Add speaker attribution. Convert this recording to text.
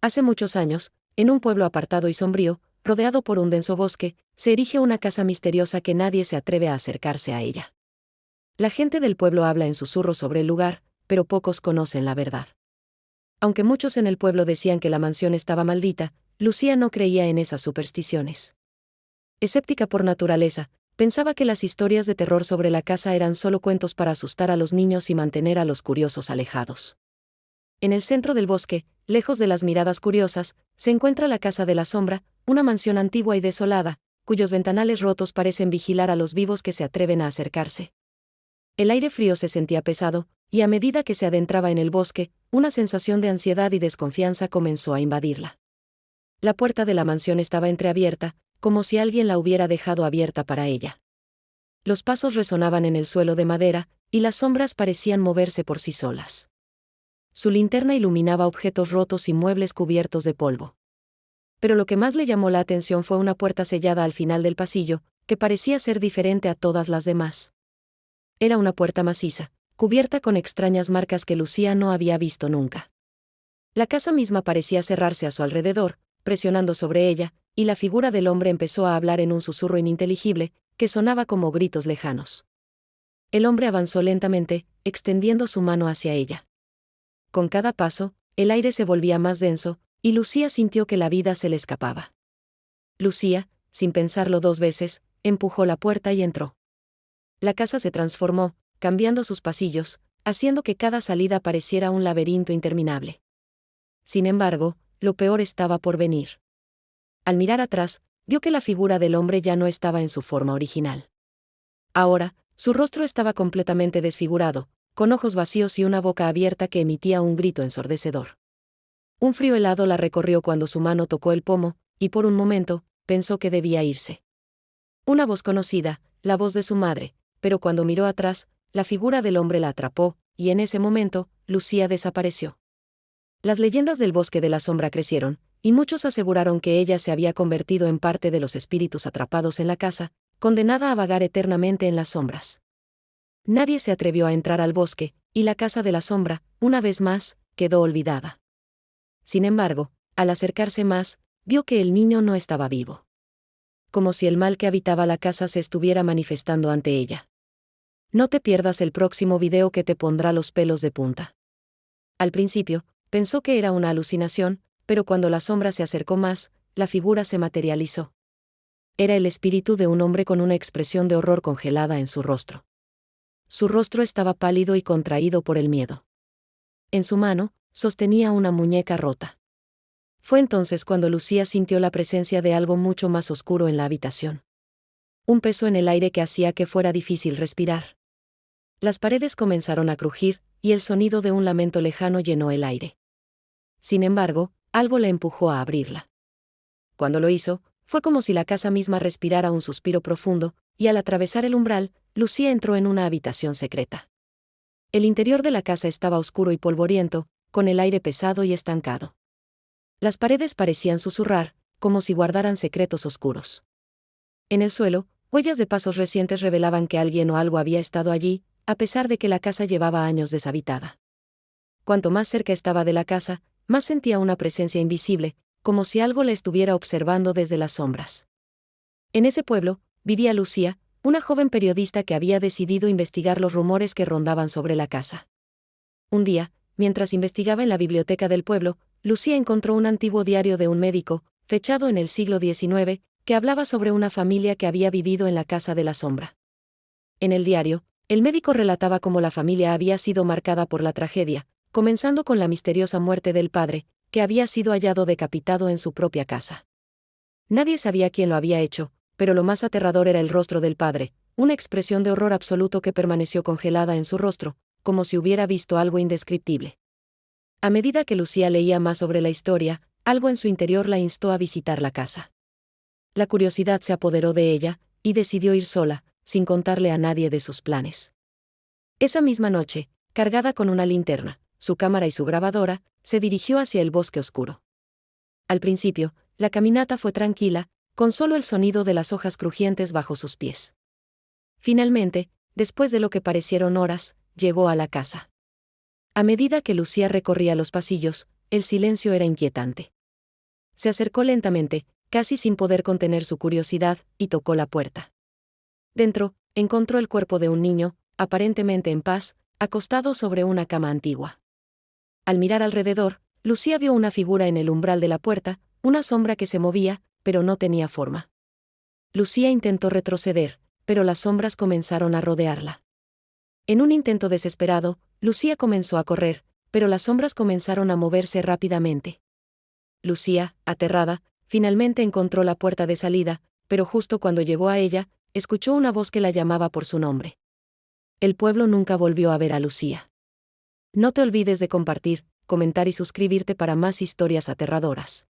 Speaker 1: Hace muchos años, en un pueblo apartado y sombrío, rodeado por un denso bosque, se erige una casa misteriosa que nadie se atreve a acercarse a ella. La gente del pueblo habla en susurros sobre el lugar, pero pocos conocen la verdad. Aunque muchos en el pueblo decían que la mansión estaba maldita, Lucía no creía en esas supersticiones. Escéptica por naturaleza, pensaba que las historias de terror sobre la casa eran solo cuentos para asustar a los niños y mantener a los curiosos alejados. En el centro del bosque, lejos de las miradas curiosas, se encuentra la Casa de la Sombra, una mansión antigua y desolada, cuyos ventanales rotos parecen vigilar a los vivos que se atreven a acercarse. El aire frío se sentía pesado, y a medida que se adentraba en el bosque, una sensación de ansiedad y desconfianza comenzó a invadirla. La puerta de la mansión estaba entreabierta, como si alguien la hubiera dejado abierta para ella. Los pasos resonaban en el suelo de madera, y las sombras parecían moverse por sí solas. Su linterna iluminaba objetos rotos y muebles cubiertos de polvo. Pero lo que más le llamó la atención fue una puerta sellada al final del pasillo, que parecía ser diferente a todas las demás. Era una puerta maciza, cubierta con extrañas marcas que Lucía no había visto nunca. La casa misma parecía cerrarse a su alrededor, presionando sobre ella, y la figura del hombre empezó a hablar en un susurro ininteligible, que sonaba como gritos lejanos. El hombre avanzó lentamente, extendiendo su mano hacia ella. Con cada paso, el aire se volvía más denso, y Lucía sintió que la vida se le escapaba. Lucía, sin pensarlo dos veces, empujó la puerta y entró. La casa se transformó, cambiando sus pasillos, haciendo que cada salida pareciera un laberinto interminable. Sin embargo, lo peor estaba por venir. Al mirar atrás, vio que la figura del hombre ya no estaba en su forma original. Ahora, su rostro estaba completamente desfigurado, con ojos vacíos y una boca abierta que emitía un grito ensordecedor. Un frío helado la recorrió cuando su mano tocó el pomo, y por un momento, pensó que debía irse. Una voz conocida, la voz de su madre, pero cuando miró atrás, la figura del hombre la atrapó, y en ese momento, Lucía desapareció. Las leyendas del bosque de la sombra crecieron, y muchos aseguraron que ella se había convertido en parte de los espíritus atrapados en la casa, condenada a vagar eternamente en las sombras. Nadie se atrevió a entrar al bosque, y la casa de la sombra, una vez más, quedó olvidada. Sin embargo, al acercarse más, vio que el niño no estaba vivo. Como si el mal que habitaba la casa se estuviera manifestando ante ella. No te pierdas el próximo video que te pondrá los pelos de punta. Al principio, pensó que era una alucinación, pero cuando la sombra se acercó más, la figura se materializó. Era el espíritu de un hombre con una expresión de horror congelada en su rostro. Su rostro estaba pálido y contraído por el miedo. En su mano, sostenía una muñeca rota. Fue entonces cuando Lucía sintió la presencia de algo mucho más oscuro en la habitación. Un peso en el aire que hacía que fuera difícil respirar. Las paredes comenzaron a crujir, y el sonido de un lamento lejano llenó el aire. Sin embargo, algo la empujó a abrirla. Cuando lo hizo, fue como si la casa misma respirara un suspiro profundo, y al atravesar el umbral, Lucía entró en una habitación secreta. El interior de la casa estaba oscuro y polvoriento, con el aire pesado y estancado. Las paredes parecían susurrar, como si guardaran secretos oscuros. En el suelo, huellas de pasos recientes revelaban que alguien o algo había estado allí, a pesar de que la casa llevaba años deshabitada. Cuanto más cerca estaba de la casa, más sentía una presencia invisible, como si algo la estuviera observando desde las sombras. En ese pueblo, vivía Lucía, una joven periodista que había decidido investigar los rumores que rondaban sobre la casa. Un día, mientras investigaba en la biblioteca del pueblo, Lucía encontró un antiguo diario de un médico, fechado en el siglo XIX, que hablaba sobre una familia que había vivido en la Casa de la Sombra. En el diario, el médico relataba cómo la familia había sido marcada por la tragedia, comenzando con la misteriosa muerte del padre, que había sido hallado decapitado en su propia casa. Nadie sabía quién lo había hecho, pero lo más aterrador era el rostro del padre, una expresión de horror absoluto que permaneció congelada en su rostro, como si hubiera visto algo indescriptible. A medida que Lucía leía más sobre la historia, algo en su interior la instó a visitar la casa. La curiosidad se apoderó de ella, y decidió ir sola, sin contarle a nadie de sus planes. Esa misma noche, cargada con una linterna, su cámara y su grabadora, se dirigió hacia el bosque oscuro. Al principio, la caminata fue tranquila, con solo el sonido de las hojas crujientes bajo sus pies. Finalmente, después de lo que parecieron horas, llegó a la casa. A medida que Lucía recorría los pasillos, el silencio era inquietante. Se acercó lentamente, casi sin poder contener su curiosidad, y tocó la puerta. Dentro, encontró el cuerpo de un niño, aparentemente en paz, acostado sobre una cama antigua. Al mirar alrededor, Lucía vio una figura en el umbral de la puerta, una sombra que se movía, pero no tenía forma. Lucía intentó retroceder, pero las sombras comenzaron a rodearla. En un intento desesperado, Lucía comenzó a correr, pero las sombras comenzaron a moverse rápidamente. Lucía, aterrada, finalmente encontró la puerta de salida, pero justo cuando llegó a ella, escuchó una voz que la llamaba por su nombre. El pueblo nunca volvió a ver a Lucía. No te olvides de compartir, comentar y suscribirte para más historias aterradoras.